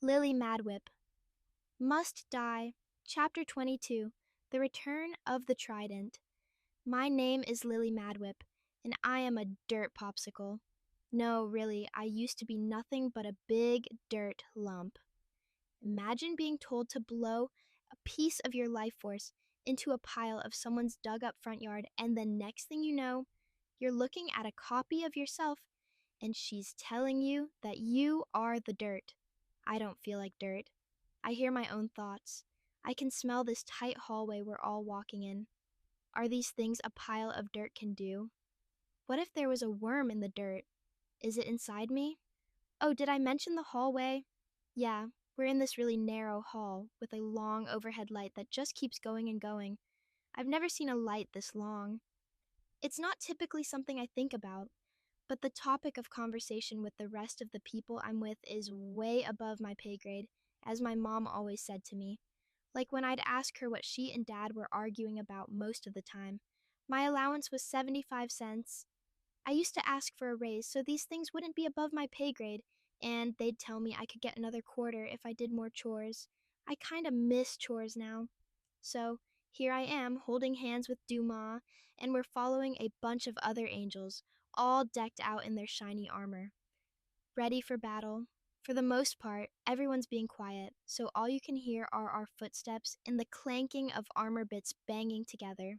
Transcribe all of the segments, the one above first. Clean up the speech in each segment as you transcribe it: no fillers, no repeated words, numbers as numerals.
Lily Madwhip. Must Die. Chapter 22. The Return of the Trident. My name is Lily Madwhip, and I am a dirt popsicle. No, really, I used to be nothing but a big dirt lump. Imagine being told to blow a piece of your life force into a pile of someone's dug up front yard, and the next thing you know, you're looking at a copy of yourself and she's telling you that you are the dirt. I don't feel like dirt. I hear my own thoughts. I can smell this tight hallway we're all walking in. Are these things a pile of dirt can do? What if there was a worm in the dirt? Is it inside me? Oh, did I mention the hallway? Yeah, we're in this really narrow hall with a long overhead light that just keeps going and going. I've never seen a light this long. It's not typically something I think about, but the topic of conversation with the rest of the people I'm with is way above my pay grade, as my mom always said to me. Like when I'd ask her what she and Dad were arguing about most of the time. My allowance was 75 cents. I used to ask for a raise so these things wouldn't be above my pay grade, and they'd tell me I could get another quarter if I did more chores. I kinda miss chores now. So, here I am holding hands with Dumas, and we're following a bunch of other angels, all decked out in their shiny armor, ready for battle. For the most part, everyone's being quiet, so all you can hear are our footsteps and the clanking of armor bits banging together.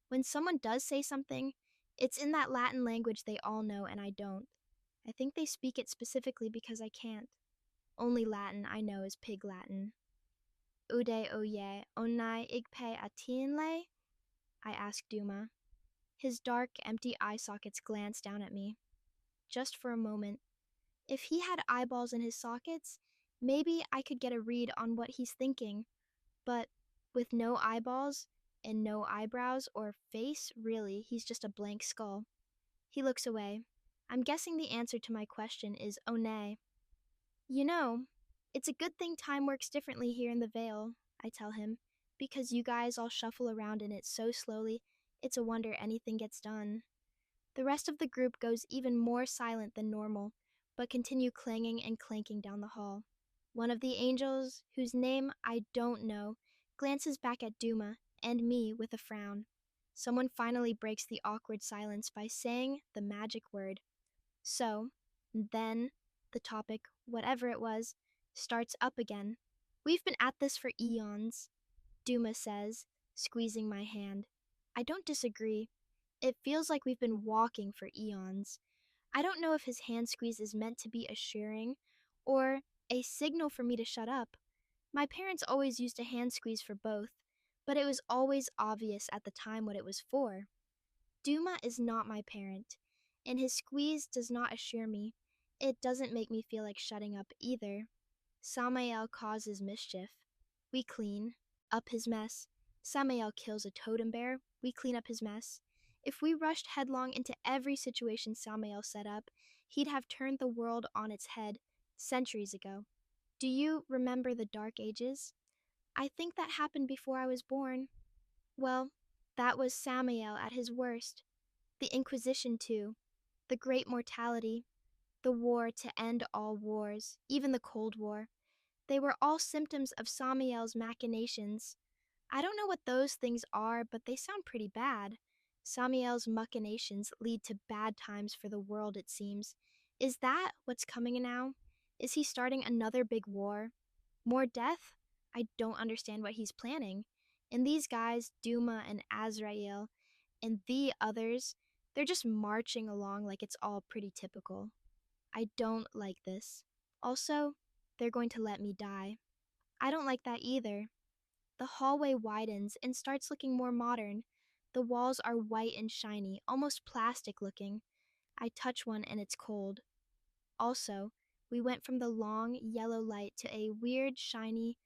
When someone does say something, it's in that Latin language they all know and I don't. I think they speak it specifically because I can't. Only Latin I know is Pig Latin. Ude oye, onai igpe atinle? I asked Duma. His dark, empty eye sockets glanced down at me. Just for a moment. If he had eyeballs in his sockets, maybe I could get a read on what he's thinking. But with no eyeballs and no eyebrows or face, really, he's just a blank skull. He looks away. I'm guessing the answer to my question is oh nay. You know, it's a good thing time works differently here in the Vale, I tell him, because you guys all shuffle around in it so slowly, it's a wonder anything gets done. The rest of the group goes even more silent than normal, but continue clanging and clanking down the hall. One of the angels, whose name I don't know, glances back at Duma and me with a frown. Someone finally breaks the awkward silence by saying the magic word. So, then, the topic, whatever it was, starts up again. We've been at this for eons, Duma says, squeezing my hand. I don't disagree. It feels like we've been walking for eons. I don't know if his hand squeeze is meant to be assuring or a signal for me to shut up. My parents always used a hand squeeze for both, but it was always obvious at the time what it was for. Duma is not my parent, and his squeeze does not assure me. It doesn't make me feel like shutting up either. Samael causes mischief. We clean up his mess. Samael kills a totem bear. We clean up his mess. If we rushed headlong into every situation Samael set up, he'd have turned the world on its head centuries ago. Do you remember the Dark Ages? I think that happened before I was born. Well, that was Samael at his worst. The Inquisition, too. The Great Mortality. The war to end all wars, even the Cold War. They were all symptoms of Samael's machinations. I don't know what those things are, but they sound pretty bad. Samael's machinations lead to bad times for the world, it seems. Is that what's coming now? Is he starting another big war? More death? I don't understand what he's planning. And these guys, Duma and Azrael, and the others, they're just marching along like it's all pretty typical. I don't like this. Also, they're going to let me die. I don't like that either. The hallway widens and starts looking more modern. The walls are white and shiny, almost plastic looking. I touch one and it's cold. Also, we went from the long yellow light to a weird, shiny,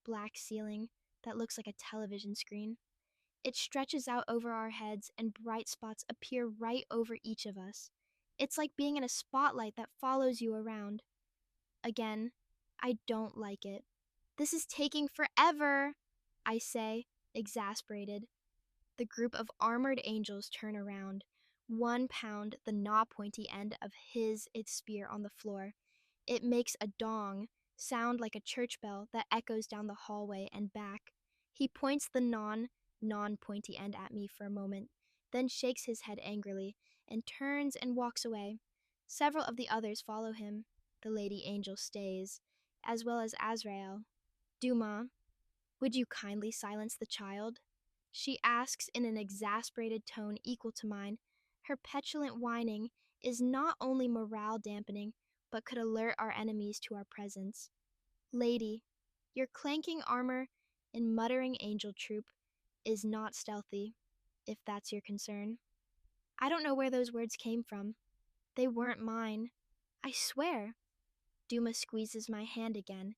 black ceiling that looks like a television screen. It stretches out over our heads and bright spots appear right over each of us. It's like being in a spotlight that follows you around. Again, I don't like it. This is taking forever, I say, exasperated. The group of armored angels turn around. One pound the gnaw pointy end of his its spear on the floor. It makes a dong, sound like a church bell that echoes down the hallway and back. He points the non pointy end at me for a moment, then shakes his head angrily and turns and walks away. Several of the others follow him. The Lady Angel stays, as well as Azrael. Duma, would you kindly silence the child? She asks in an exasperated tone equal to mine. Her petulant whining is not only morale dampening, but could alert our enemies to our presence. Lady, your clanking armor and muttering angel troop is not stealthy, if that's your concern. I don't know where those words came from. They weren't mine. I swear. Duma squeezes my hand again.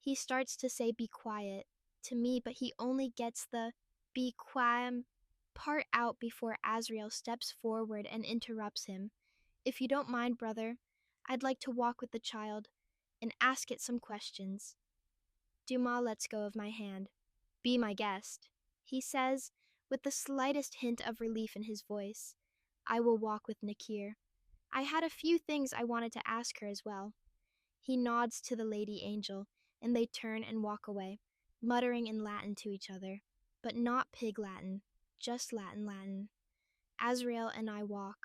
He starts to say be quiet to me, but he only gets the be quiet part out before Azrael steps forward and interrupts him. If you don't mind, brother, I'd like to walk with the child and ask it some questions. Duma lets go of my hand. Be my guest, he says, with the slightest hint of relief in his voice. I will walk with Nakir. I had a few things I wanted to ask her as well. He nods to the Lady Angel, and they turn and walk away, muttering in Latin to each other. But not pig Latin, just Latin. Azrael and I walk.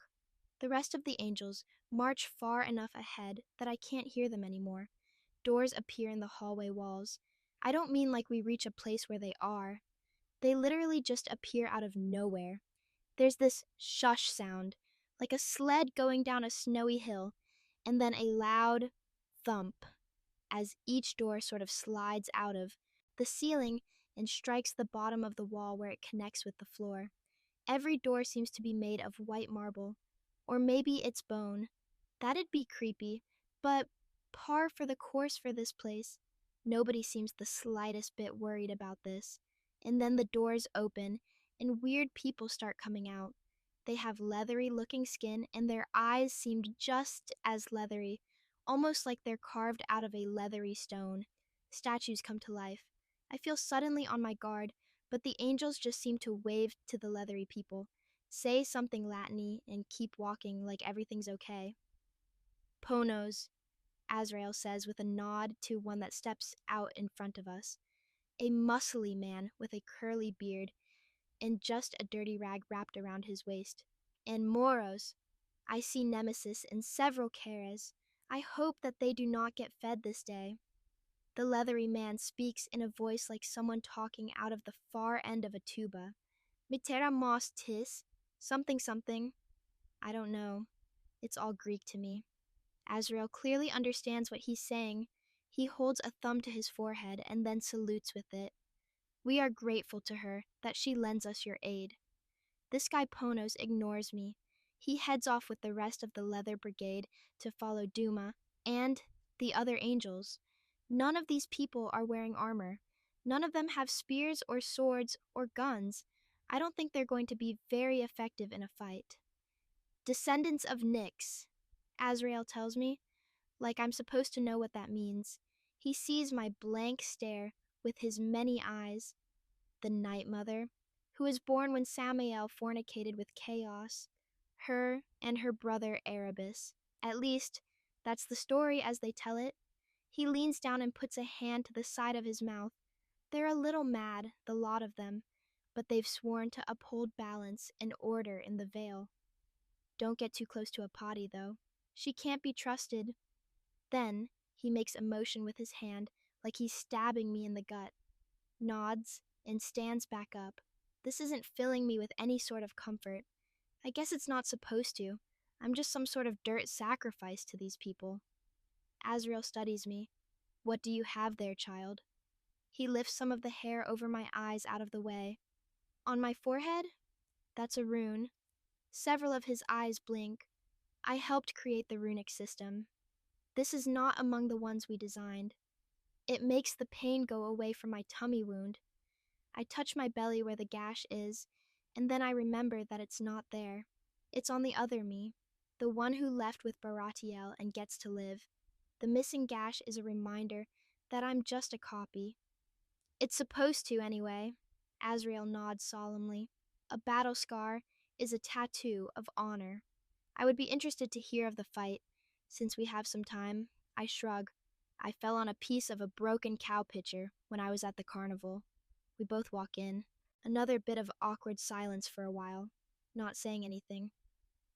The rest of the angels march far enough ahead that I can't hear them anymore. Doors appear in the hallway walls. I don't mean like we reach a place where they are. They literally just appear out of nowhere. There's this shush sound, like a sled going down a snowy hill, and then a loud thump as each door sort of slides out of the ceiling and strikes the bottom of the wall where it connects with the floor. Every door seems to be made of white marble, or maybe it's bone. That'd be creepy, but par for the course for this place. Nobody seems the slightest bit worried about this. And then the doors open, and weird people start coming out. They have leathery looking skin, and their eyes seemed just as leathery, almost like they're carved out of a leathery stone. Statues come to life. I feel suddenly on my guard, but the angels just seem to wave to the leathery people, say something Latin-y, and keep walking like everything's okay. Ponos, Azrael says with a nod to one that steps out in front of us. A muscly man with a curly beard and just a dirty rag wrapped around his waist. And Moros. I see Nemesis and several Keres. I hope that they do not get fed this day. The leathery man speaks in a voice like someone talking out of the far end of a tuba. Mitera mos tis, something. I don't know. It's all Greek to me. Azrael clearly understands what he's saying. He holds a thumb to his forehead and then salutes with it. We are grateful to her that she lends us your aid. This guy Ponos ignores me. He heads off with the rest of the leather brigade to follow Duma and the other angels. None of these people are wearing armor. None of them have spears or swords or guns. I don't think they're going to be very effective in a fight. Descendants of Nyx, Azrael tells me, like I'm supposed to know what that means. He sees my blank stare with his many eyes. The Night Mother, who was born when Samael fornicated with Chaos, her and her brother Erebus. At least, that's the story as they tell it. He leans down and puts a hand to the side of his mouth. They're a little mad, the lot of them, but they've sworn to uphold balance and order in the Vale. Don't get too close to a potty, though. She can't be trusted. Then, he makes a motion with his hand like he's stabbing me in the gut, nods, and stands back up. This isn't filling me with any sort of comfort. I guess it's not supposed to. I'm just some sort of dirt sacrifice to these people. Azrael studies me. What do you have there, child? He lifts some of the hair over my eyes out of the way. On my forehead? That's a rune. Several of his eyes blink. I helped create the runic system. This is not among the ones we designed. It makes the pain go away from my tummy wound. I touch my belly where the gash is, and then I remember that it's not there. It's on the other me, the one who left with Baratiel and gets to live. The missing gash is a reminder that I'm just a copy. It's supposed to, anyway. Azrael nods solemnly. A battle scar is a tattoo of honor. I would be interested to hear of the fight. Since we have some time, I shrug. I fell on a piece of a broken cow pitcher when I was at the carnival. We both walk in. Another bit of awkward silence for a while, not saying anything.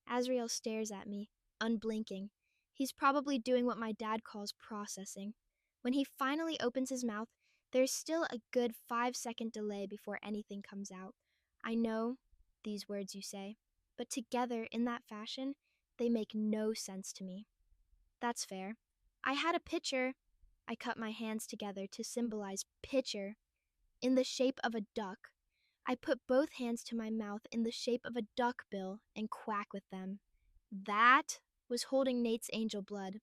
Azrael stares at me, unblinking. He's probably doing what my dad calls processing. When he finally opens his mouth, there's still a good 5-second delay before anything comes out. I know these words you say, but together in that fashion, they make no sense to me. That's fair. I had a pitcher. I cut my hands together to symbolize pitcher in the shape of a duck. I put both hands to my mouth in the shape of a duck bill and quack with them. That was holding Nate's angel blood,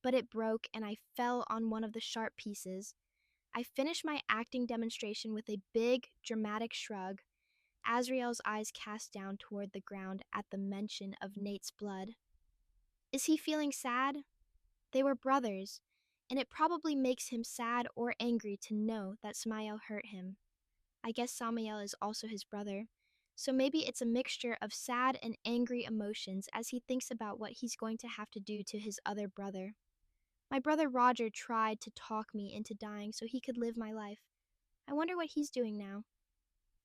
but it broke and I fell on one of the sharp pieces. I finished my acting demonstration with a big, dramatic shrug. Azrael's eyes cast down toward the ground at the mention of Nate's blood. Is he feeling sad? They were brothers, and it probably makes him sad or angry to know that Samael hurt him. I guess Samael is also his brother, so maybe it's a mixture of sad and angry emotions as he thinks about what he's going to have to do to his other brother. My brother Roger tried to talk me into dying so he could live my life. I wonder what he's doing now.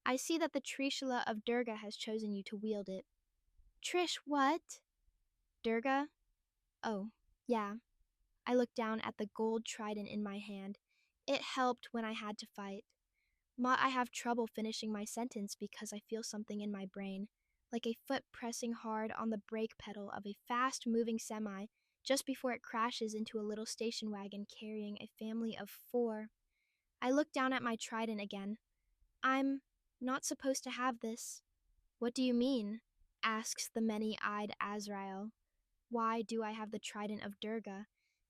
I see that the Trishula of Durga has chosen you to wield it. Trish, what? Durga? Oh, yeah. I looked down at the gold trident in my hand. It helped when I had to fight. I have trouble finishing my sentence because I feel something in my brain, like a foot pressing hard on the brake pedal of a fast-moving semi just before it crashes into a little station wagon carrying a family of 4. I look down at my trident again. I'm not supposed to have this. What do you mean? Asks the many-eyed Azrael. Why do I have the trident of Durga?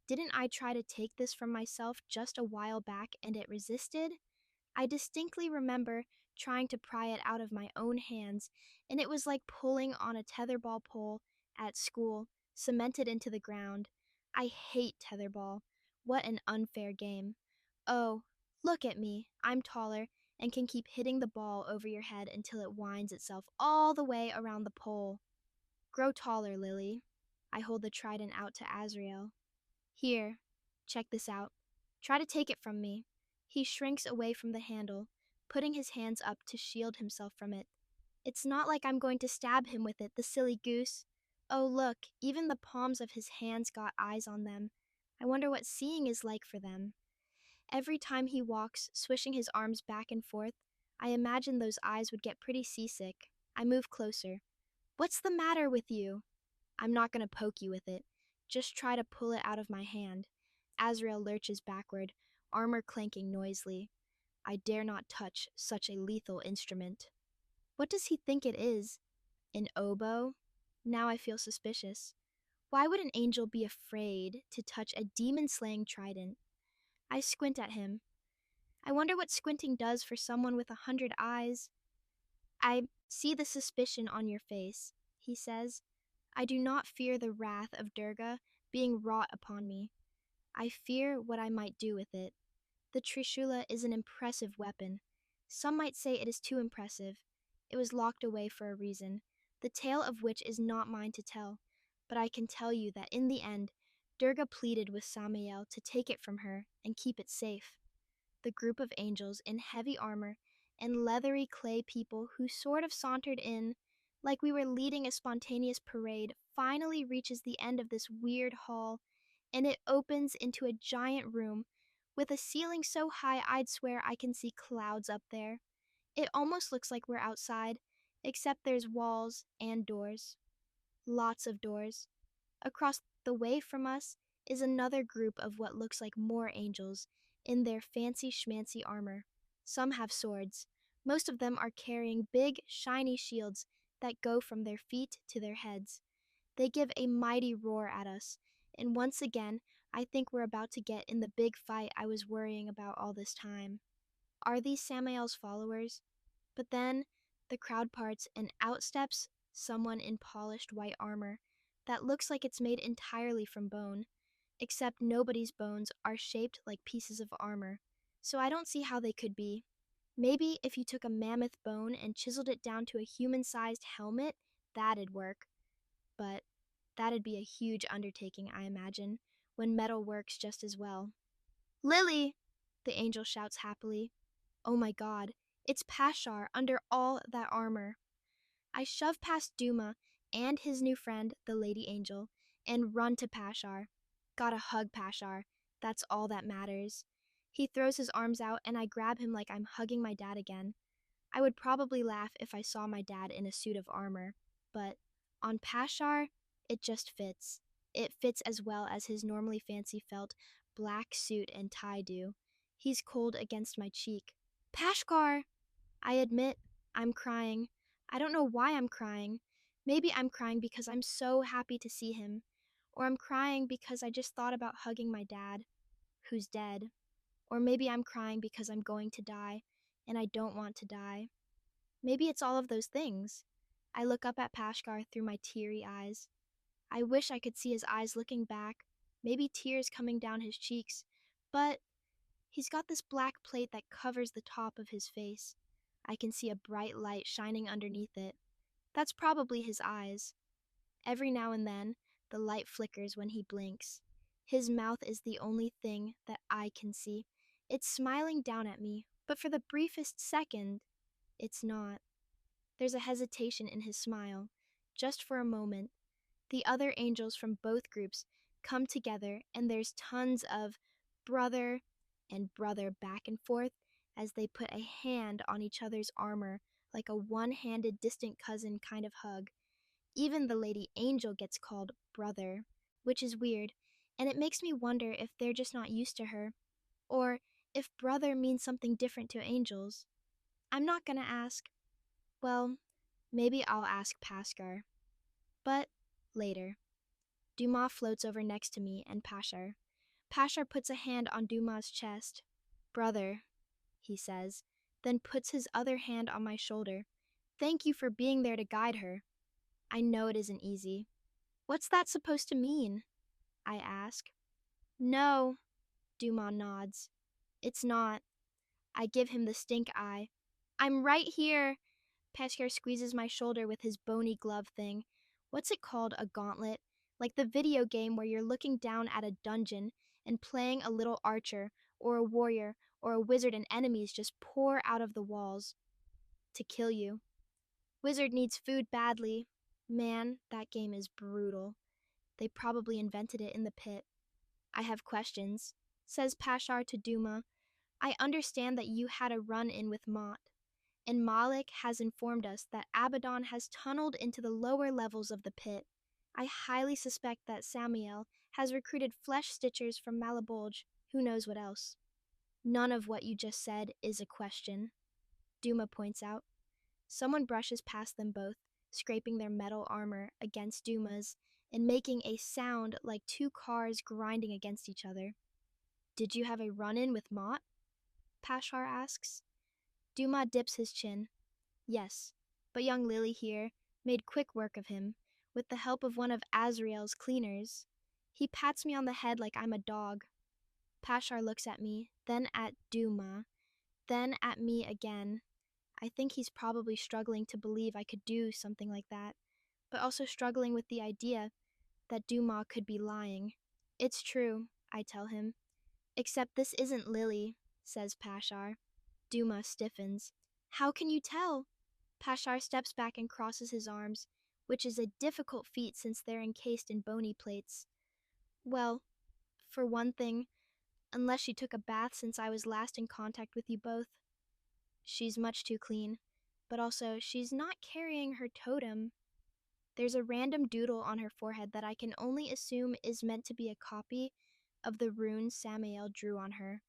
Didn't I try to take this from myself just a while back and it resisted? I distinctly remember trying to pry it out of my own hands, and it was like pulling on a tetherball pole at school, cemented into the ground. I hate tetherball. What an unfair game. Oh, look at me. I'm taller and can keep hitting the ball over your head until it winds itself all the way around the pole. Grow taller, Lily. I hold the trident out to Azrael. Here, check this out. Try to take it from me. He shrinks away from the handle, putting his hands up to shield himself from it. It's not like I'm going to stab him with it, the silly goose. Oh, look, even the palms of his hands got eyes on them. I wonder what seeing is like for them. Every time he walks, swishing his arms back and forth, I imagine those eyes would get pretty seasick. I move closer. What's the matter with you? I'm not going to poke you with it. Just try to pull it out of my hand. Azrael lurches backward, armor clanking noisily. I dare not touch such a lethal instrument. What does he think it is? An oboe? Now I feel suspicious. Why would an angel be afraid to touch a demon-slaying trident? I squint at him. I wonder what squinting does for someone with 100 eyes. I see the suspicion on your face, he says. I do not fear the wrath of Durga being wrought upon me. I fear what I might do with it. The Trishula is an impressive weapon. Some might say it is too impressive. It was locked away for a reason, the tale of which is not mine to tell, but I can tell you that in the end, Durga pleaded with Samael to take it from her and keep it safe. The group of angels in heavy armor and leathery clay people who sort of sauntered in, like we were leading a spontaneous parade, finally reaches the end of this weird hall, and it opens into a giant room with a ceiling so high I'd swear I can see clouds up there. It almost looks like we're outside, except there's walls and doors. Lots of doors. Across the way from us is another group of what looks like more angels in their fancy schmancy armor. Some have swords. Most of them are carrying big, shiny shields that go from their feet to their heads. They give a mighty roar at us, and once again, I think we're about to get in the big fight I was worrying about all this time. Are these Samael's followers? But then, the crowd parts and out steps someone in polished white armor that looks like it's made entirely from bone, except nobody's bones are shaped like pieces of armor, so I don't see how they could be. Maybe if you took a mammoth bone and chiseled it down to a human-sized helmet, that'd work. But that'd be a huge undertaking, I imagine, when metal works just as well. Lily! The angel shouts happily. Oh my god, it's Pashar under all that armor. I shove past Duma and his new friend, the Lady Angel, and run to Pashar. Gotta hug Pashar. That's all that matters. He throws his arms out and I grab him like I'm hugging my dad again. I would probably laugh if I saw my dad in a suit of armor, but on Pashar, it just fits. It fits as well as his normally fancy felt black suit and tie do. He's cold against my cheek. Pashkar! I admit, I'm crying. I don't know why I'm crying. Maybe I'm crying because I'm so happy to see him. Or I'm crying because I just thought about hugging my dad, who's dead. Or maybe I'm crying because I'm going to die, and I don't want to die. Maybe it's all of those things. I look up at Pashkar through my teary eyes. I wish I could see his eyes looking back, maybe tears coming down his cheeks, but he's got this black plate that covers the top of his face. I can see a bright light shining underneath it. That's probably his eyes. Every now and then, the light flickers when he blinks. His mouth is the only thing that I can see. It's smiling down at me, but for the briefest second, it's not. There's a hesitation in his smile, just for a moment. The other angels from both groups come together, and there's tons of brother and brother back and forth as they put a hand on each other's armor like a one-handed distant cousin kind of hug. Even the Lady Angel gets called brother, which is weird, and it makes me wonder if they're just not used to her, or if brother means something different to angels. I'm not gonna ask. Well, maybe I'll ask Paskar. But later. Duma floats over next to me and Pashar. Pashar puts a hand on Duma's chest. Brother, he says, then puts his other hand on my shoulder. Thank you for being there to guide her. I know it isn't easy. What's that supposed to mean? I ask. No, Duma nods. It's not. I give him the stink eye. I'm right here. Pashkar squeezes my shoulder with his bony glove thing. What's it called, a gauntlet? Like the video game where you're looking down at a dungeon and playing a little archer, or a warrior, or a wizard, and enemies just pour out of the walls to kill you. Wizard needs food badly. Man, that game is brutal. They probably invented it in the pit. I have questions, says Pashar to Duma. I understand that you had a run-in with Mott, and Malik has informed us that Abaddon has tunneled into the lower levels of the pit. I highly suspect that Samael has recruited flesh stitchers from Malabulge, who knows what else. None of what you just said is a question, Duma points out. Someone brushes past them both, scraping their metal armor against Duma's and making a sound like two cars grinding against each other. Did you have a run-in with Mott? Pashar asks. Duma dips his chin. Yes, but young Lily here made quick work of him, with the help of one of Azrael's cleaners. He pats me on the head like I'm a dog. Pashar looks at me, then at Duma, then at me again. I think he's probably struggling to believe I could do something like that, but also struggling with the idea that Duma could be lying. It's true, I tell him. Except this isn't Lily, says Pashar. Duma stiffens. How can you tell? Pashar steps back and crosses his arms, which is a difficult feat since they're encased in bony plates. Well, for one thing, unless she took a bath since I was last in contact with you both. She's much too clean, but also she's not carrying her totem. There's a random doodle on her forehead that I can only assume is meant to be a copy of the rune Samael drew on her,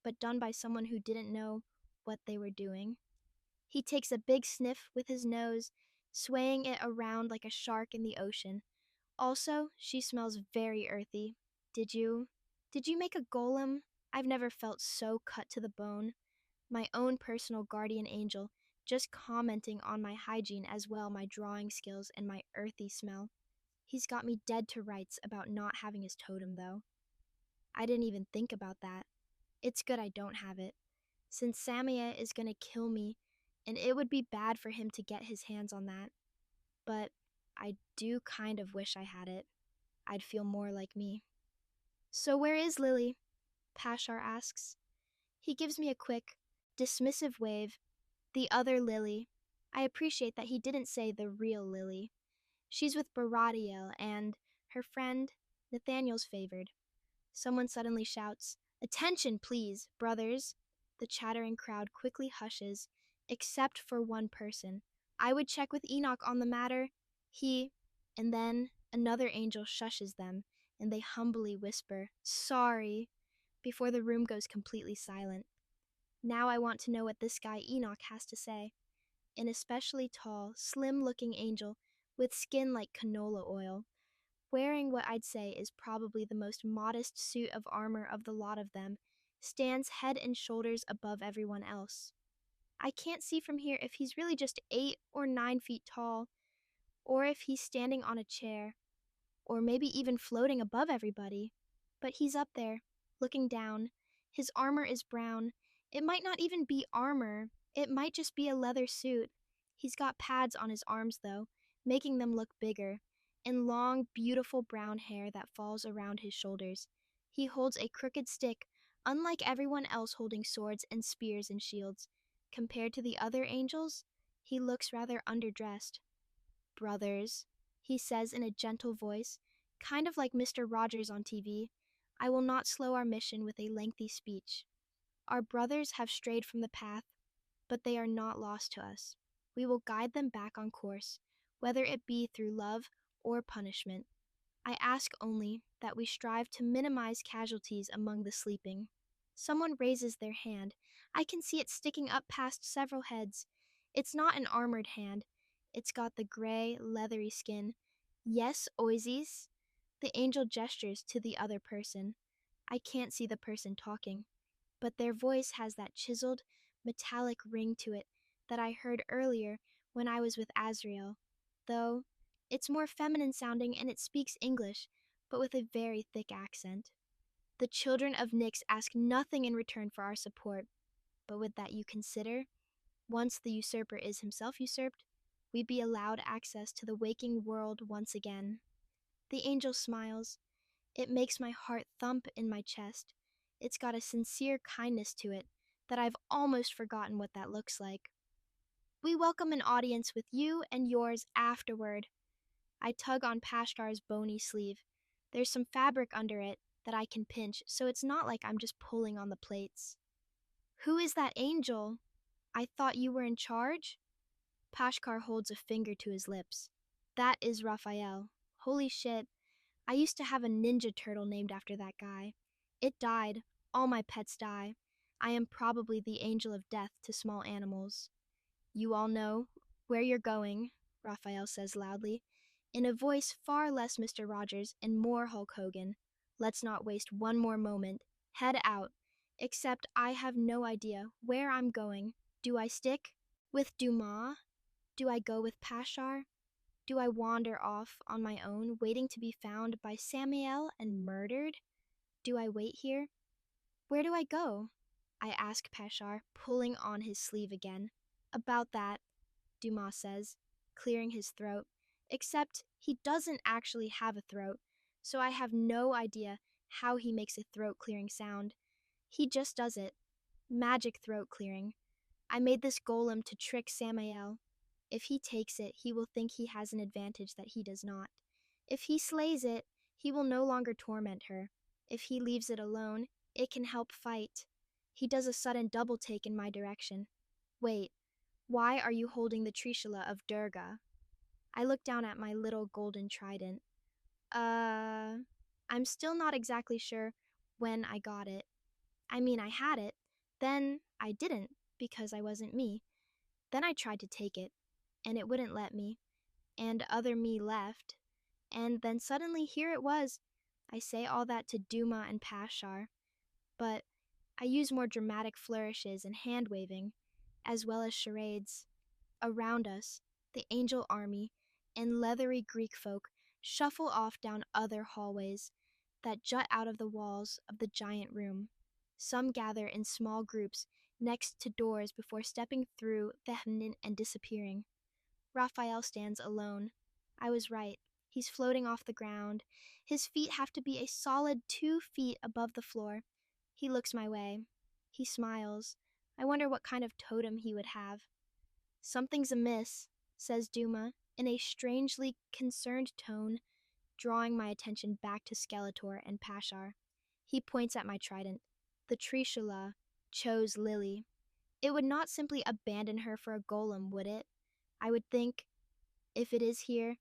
but done by someone who didn't know what they were doing. He takes a big sniff with his nose, swaying it around like a shark in the ocean. Also, she smells very earthy. Did you make a golem? I've never felt so cut to the bone. My own personal guardian angel, just commenting on my hygiene as well, my drawing skills, and my earthy smell. He's got me dead to rights about not having his totem, though. I didn't even think about that. It's good I don't have it, since Samia is gonna kill me, and it would be bad for him to get his hands on that. But I do kind of wish I had it. I'd feel more like me. So where is Lily? Pashar asks. He gives me a quick, dismissive wave. The other Lily. I appreciate that he didn't say the real Lily. She's with Baradiel and her friend, Nathaniel's favored. Someone suddenly shouts, "Attention, please, brothers!" The chattering crowd quickly hushes, except for one person. I would check with Enoch on the matter. And then another angel shushes them, and they humbly whisper, "Sorry," before the room goes completely silent. Now I want to know what this guy Enoch has to say. An especially tall, slim looking angel with skin like canola oil, wearing what I'd say is probably the most modest suit of armor of the lot of them, stands head and shoulders above everyone else. I can't see from here if he's really just 8 or 9 feet tall, or if he's standing on a chair, or maybe even floating above everybody. But he's up there, looking down. His armor is brown. It might not even be armor, it might just be a leather suit. He's got pads on his arms, though, making them look bigger, and long, beautiful brown hair that falls around his shoulders. He holds a crooked stick, unlike everyone else holding swords and spears and shields. Compared to the other angels, he looks rather underdressed. "Brothers," he says in a gentle voice, kind of like Mr. Rogers on TV, "I will not slow our mission with a lengthy speech. Our brothers have strayed from the path, but they are not lost to us. We will guide them back on course, whether it be through love or punishment. I ask only that we strive to minimize casualties among the sleeping." Someone raises their hand. I can see it sticking up past several heads. It's not an armored hand. It's got the gray, leathery skin. "Yes, Oisies?" The angel gestures to the other person. I can't see the person talking, but their voice has that chiseled, metallic ring to it that I heard earlier when I was with Azrael, though it's more feminine sounding and it speaks English, but with a very thick accent. "The children of Nyx ask nothing in return for our support, but would that you consider, once the usurper is himself usurped, we be allowed access to the waking world once again." The angel smiles. It makes my heart thump in my chest. It's got a sincere kindness to it that I've almost forgotten what that looks like. "We welcome an audience with you and yours afterward." I tug on Pashkar's bony sleeve. There's some fabric under it that I can pinch, so it's not like I'm just pulling on the plates. "Who is that angel? I thought you were in charge?" Pashkar holds a finger to his lips. "That is Raphael. Holy shit, I used to have a ninja turtle named after that guy. It died. All my pets die. I am probably the angel of death to small animals." "You all know where you're going," Raphael says loudly, in a voice far less Mr. Rogers and more Hulk Hogan. "Let's not waste one more moment. Head out. Except I have no idea where I'm going. Do I stick with Dumas? Do I go with Pashar? Do I wander off on my own, waiting to be found by Samael and murdered? Do I wait here? Where do I go?" I ask Pashar, pulling on his sleeve again. "About that," Dumas says, clearing his throat, except he doesn't actually have a throat, so I have no idea how he makes a throat-clearing sound. He just does it. Magic throat clearing. I made this golem to trick Samael. If he takes it, he will think he has an advantage that he does not. If he slays it, he will no longer torment her. If he leaves it alone, it can help fight. He does a sudden double take in my direction. "Wait, why are you holding the Trishula of Durga?" I look down at my little golden trident. I'm still not exactly sure when I got it. I mean, I had it. Then I didn't, because I wasn't me. Then I tried to take it, and it wouldn't let me. And other me left. And then suddenly here it was. I say all that to Duma and Pashar, but I use more dramatic flourishes and hand-waving, as well as charades. Around us, the angel army and leathery Greek folk shuffle off down other hallways that jut out of the walls of the giant room. Some gather in small groups next to doors before stepping through them and disappearing. Raphael stands alone. I was right. He's floating off the ground. His feet have to be a solid 2 feet above the floor. He looks my way. He smiles. I wonder what kind of totem he would have. Something's amiss, says Duma, in a strangely concerned tone, drawing my attention back to Skeletor and Pashar. He points at my trident. The Trishula chose Lily. It would not simply abandon her for a golem, would it? I would think, if it is here,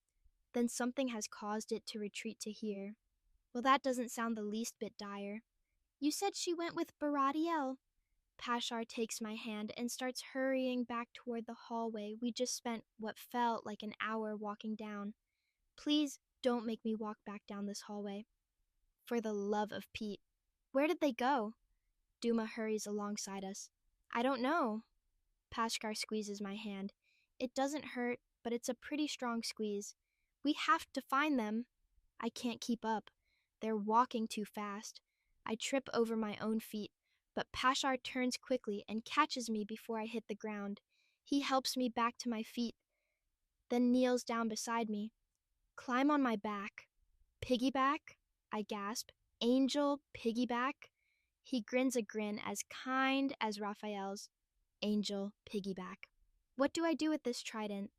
then something has caused it to retreat to here. Well, that doesn't sound the least bit dire. You said she went with Baradiel. Pashar takes my hand and starts hurrying back toward the hallway we just spent what felt like an hour walking down. Please don't make me walk back down this hallway. For the love of Pete. Where did they go? Duma hurries alongside us. I don't know. Pashkar squeezes my hand. It doesn't hurt, but it's a pretty strong squeeze. We have to find them. I can't keep up. They're walking too fast. I trip over my own feet, but Pashar turns quickly and catches me before I hit the ground. He helps me back to my feet, then kneels down beside me. Climb on my back. Piggyback? I gasp. Angel piggyback? He grins a grin as kind as Raphael's. Angel piggyback. What do I do with this trident?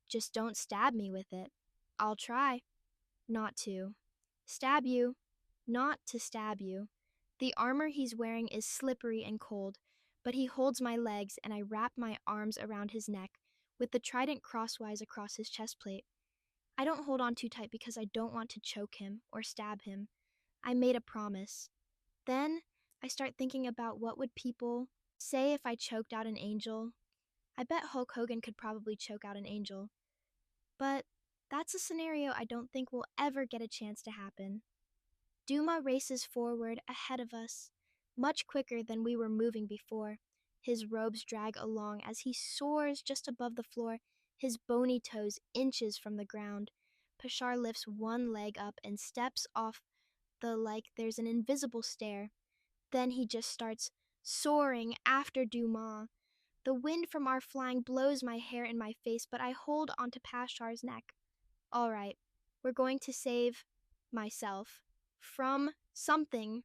Just don't stab me with it. I'll try. Not to. Stab you. Not to stab you. The armor he's wearing is slippery and cold, but he holds my legs and I wrap my arms around his neck, with the trident crosswise across his chest plate. I don't hold on too tight because I don't want to choke him or stab him. I made a promise. Then I start thinking about what would people say if I choked out an angel. I bet Hulk Hogan could probably choke out an angel. But that's a scenario I don't think will ever get a chance to happen. Duma races forward ahead of us, much quicker than we were moving before. His robes drag along as he soars just above the floor, his bony toes inches from the ground. Pashar lifts one leg up and steps off like there's an invisible stair. Then he just starts soaring after Duma. The wind from our flying blows my hair in my face, but I hold onto Pashar's neck. All right, we're going to save myself from something.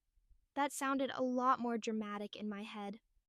That sounded a lot more dramatic in my head.